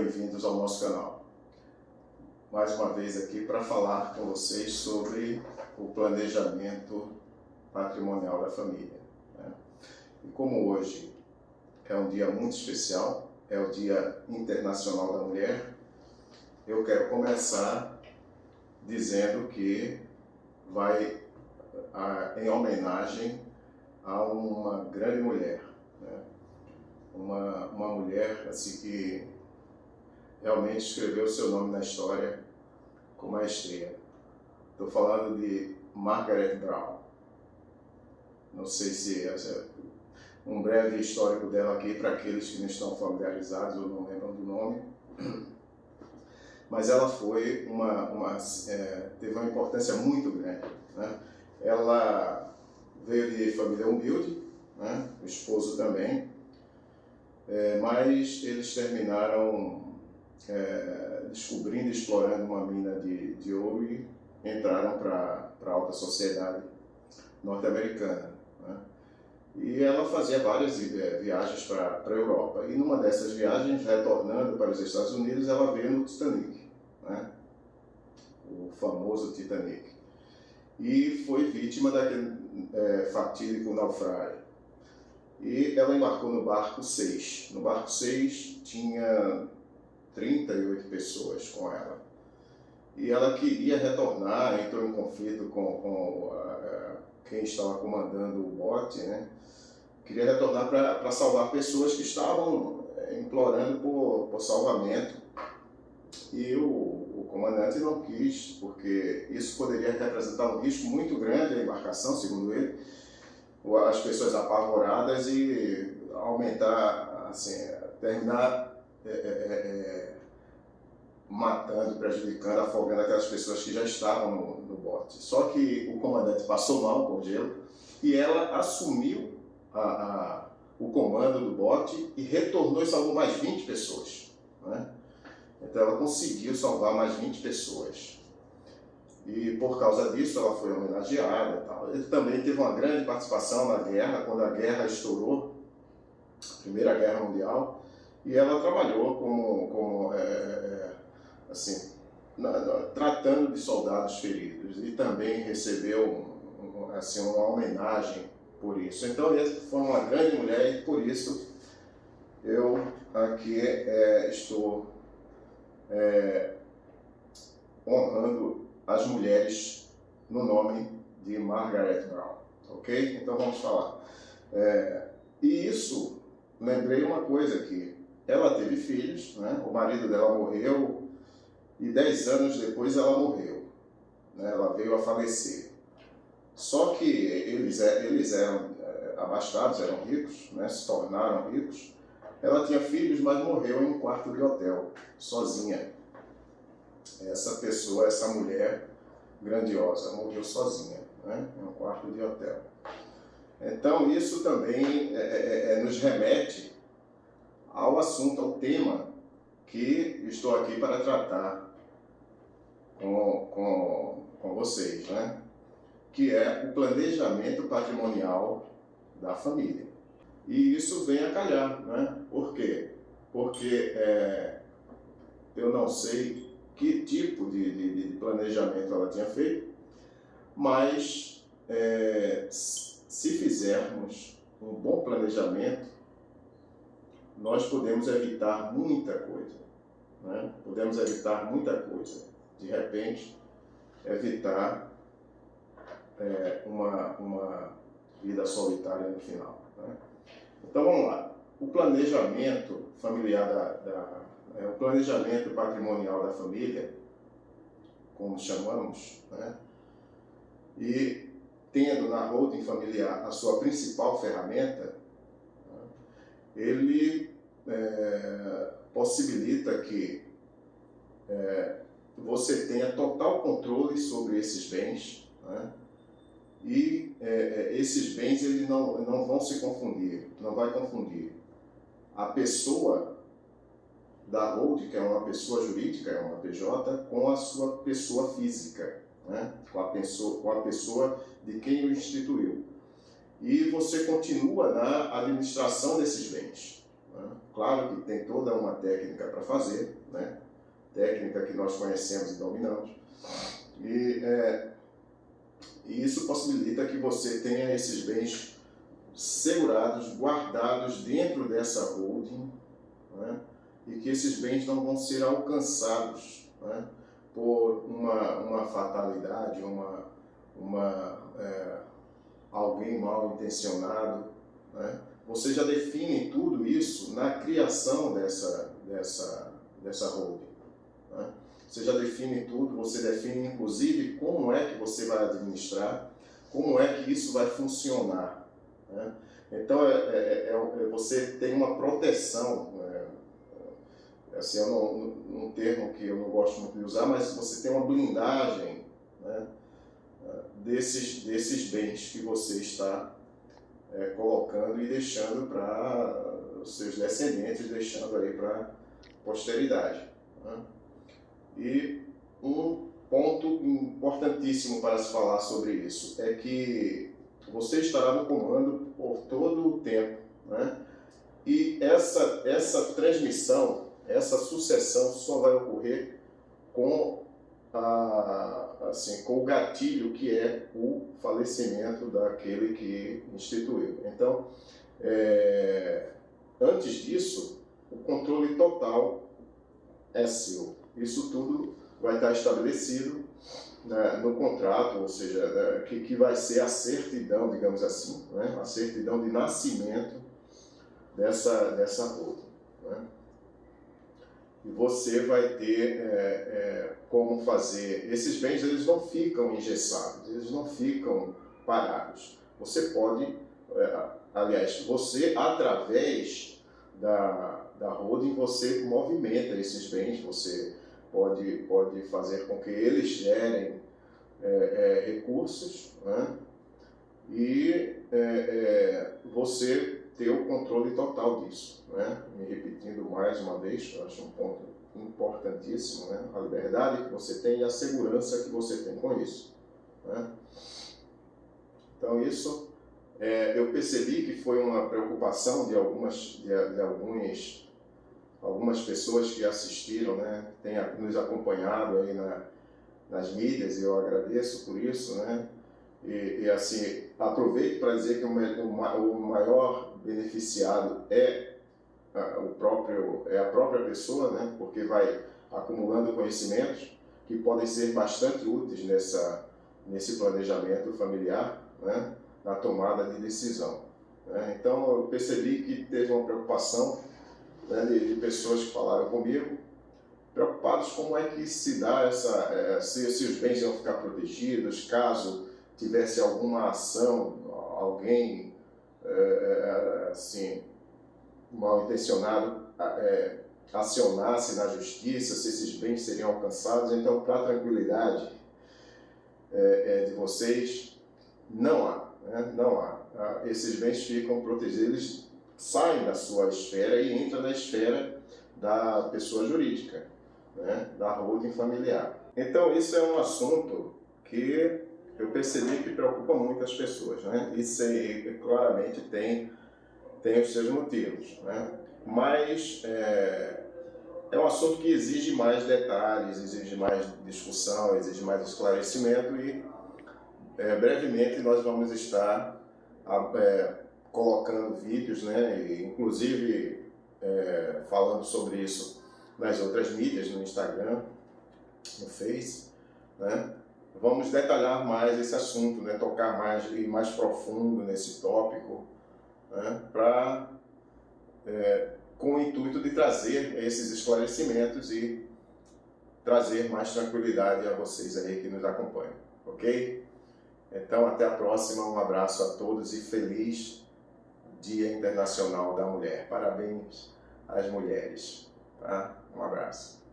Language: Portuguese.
bem-vindos ao nosso canal. Mais uma vez aqui para falar com vocês sobre o planejamento patrimonial da família, né? E como hoje é um dia muito especial, é o Dia Internacional da Mulher, eu quero começar dizendo que vai em homenagem a uma grande mulher, né? Uma mulher assim, que realmente escreveu seu nome na história com maestria. Estou falando de Margaret Brown. Não sei se um breve histórico dela aqui para aqueles que não estão familiarizados ou não lembram do nome. Mas ela foi teve uma importância muito grande, né? Ela veio de família humilde, né? O esposo também, mas eles terminaram descobrindo e explorando uma mina de ouro e entraram para a alta sociedade norte-americana, né? E ela fazia várias viagens para a Europa. E numa dessas viagens, retornando para os Estados Unidos, ela veio no Titanic, né? O famoso Titanic. E foi vítima daquele fatídico naufrágio. E ela embarcou no barco 6. No barco 6 tinha 38 pessoas com ela. E ela queria retornar, entrou em conflito com quem estava comandando o bote, né? Queria retornar para salvar pessoas que estavam implorando por salvamento. E o comandante não quis, porque isso poderia representar um risco muito grande à embarcação, segundo ele, as pessoas apavoradas e aumentar, assim, terminar matando, prejudicando, afogando aquelas pessoas que já estavam no bote. Só que o comandante passou mal com o gelo e ela assumiu o comando do bote e retornou e salvou mais 20 pessoas, né? Então ela conseguiu salvar mais 20 pessoas. E por causa disso ela foi homenageada e tal. Ele também teve uma grande participação na guerra, quando a guerra estourou, a Primeira Guerra Mundial, e ela trabalhou como tratando de soldados feridos, e também recebeu uma homenagem por isso. Então ela foi uma grande mulher e por isso eu aqui estou honrando as mulheres no nome de Margaret Brown, ok? Então vamos falar. E isso, lembrei uma coisa aqui, ela teve filhos, né? O marido dela morreu e 10 anos depois ela morreu, né? Ela veio a falecer. Só que eles eram abastados, eram ricos, né? Se tornaram ricos. Ela tinha filhos, mas morreu em um quarto de hotel, sozinha. Essa pessoa, essa mulher grandiosa, morreu sozinha, né? Em um quarto de hotel. Então isso também nos remete ao assunto, ao tema que estou aqui para tratar com vocês, né? Que é o planejamento patrimonial da família. E isso vem a calhar, né? Por quê? Porque eu não sei que tipo de planejamento ela tinha feito, mas se fizermos um bom planejamento, nós podemos evitar muita coisa, né? Podemos evitar muita coisa. De repente, evitar uma vida solitária no final, né? Então vamos lá. O planejamento familiar o planejamento patrimonial da família, como chamamos, né? E tendo na holding familiar a sua principal ferramenta, né? Ele possibilita que você tenha total controle sobre esses bens, né? E esses bens eles não vão se confundir, não vai confundir a pessoa da holding, que é uma pessoa jurídica, é uma PJ, com a sua pessoa física, né? com a pessoa de quem o instituiu. E você continua na administração desses bens, né? Claro que tem toda uma técnica para fazer, né? Técnica que nós conhecemos e dominamos, e isso possibilita que você tenha esses bens segurados, guardados dentro dessa holding, né? E que esses bens não vão ser alcançados, né, por uma fatalidade, alguém mal intencionado, né? Você já define tudo isso na criação dessa holding, né? Você já define tudo, você define inclusive como é que você vai administrar, como é que isso vai funcionar, né? Então você tem uma proteção, assim, um termo que eu não gosto muito de usar, mas você tem uma blindagem, né, desses bens que você está colocando e deixando para os seus descendentes, deixando aí para a posteridade, né? E um ponto importantíssimo para se falar sobre isso é que você estará no comando por todo o tempo, né? E essa transmissão, essa sucessão só vai ocorrer com com o gatilho que é o falecimento daquele que instituiu. Então, antes disso, o controle total é seu. Isso tudo vai estar estabelecido, né, no contrato, ou seja, que vai ser a certidão, digamos assim, né, a certidão de nascimento dessa holding, né? E você vai ter como fazer. Esses bens, eles não ficam engessados, eles não ficam parados. Você pode, aliás, você através da holding, você movimenta esses bens, você pode fazer com que eles gerem recursos, né? E você ter o controle total disso, né? Me repetindo mais uma vez, eu acho um ponto importantíssimo, né? A liberdade que você tem e a segurança que você tem com isso, né? Então isso, eu percebi que foi uma preocupação de algumas pessoas que assistiram, né? Tem nos acompanhado aí nas mídias, e eu agradeço por isso, né? E assim, aproveito para dizer que o maior beneficiado é a própria pessoa, né? Porque vai acumulando conhecimentos que podem ser bastante úteis nesse planejamento familiar, né? Na tomada de decisão, né? Então eu percebi que teve uma preocupação, né, de pessoas que falaram comigo, preocupados como é que se dá se os bens iam ficar protegidos, caso tivesse alguma ação, alguém assim, mal intencionado acionasse na justiça, se esses bens seriam alcançados. Então, para a tranquilidade de vocês, não há, né? Não há. Esses bens ficam protegidos, eles saem da sua esfera e entram na esfera da pessoa jurídica, né? Da holding familiar. Então, isso é um assunto que eu percebi que preocupa muitas pessoas, né? Isso aí, claramente tem os seus motivos, né? Mas é um assunto que exige mais detalhes, exige mais discussão, exige mais esclarecimento, e brevemente nós vamos estar colocando vídeos, né? E, inclusive falando sobre isso nas outras mídias, no Instagram, no Face, né? Vamos detalhar mais esse assunto, né? Tocar mais e mais profundo nesse tópico, né? Com o intuito de trazer esses esclarecimentos e trazer mais tranquilidade a vocês aí que nos acompanham, ok? Então, até a próxima, um abraço a todos e feliz Dia Internacional da Mulher. Parabéns às mulheres, tá? Um abraço.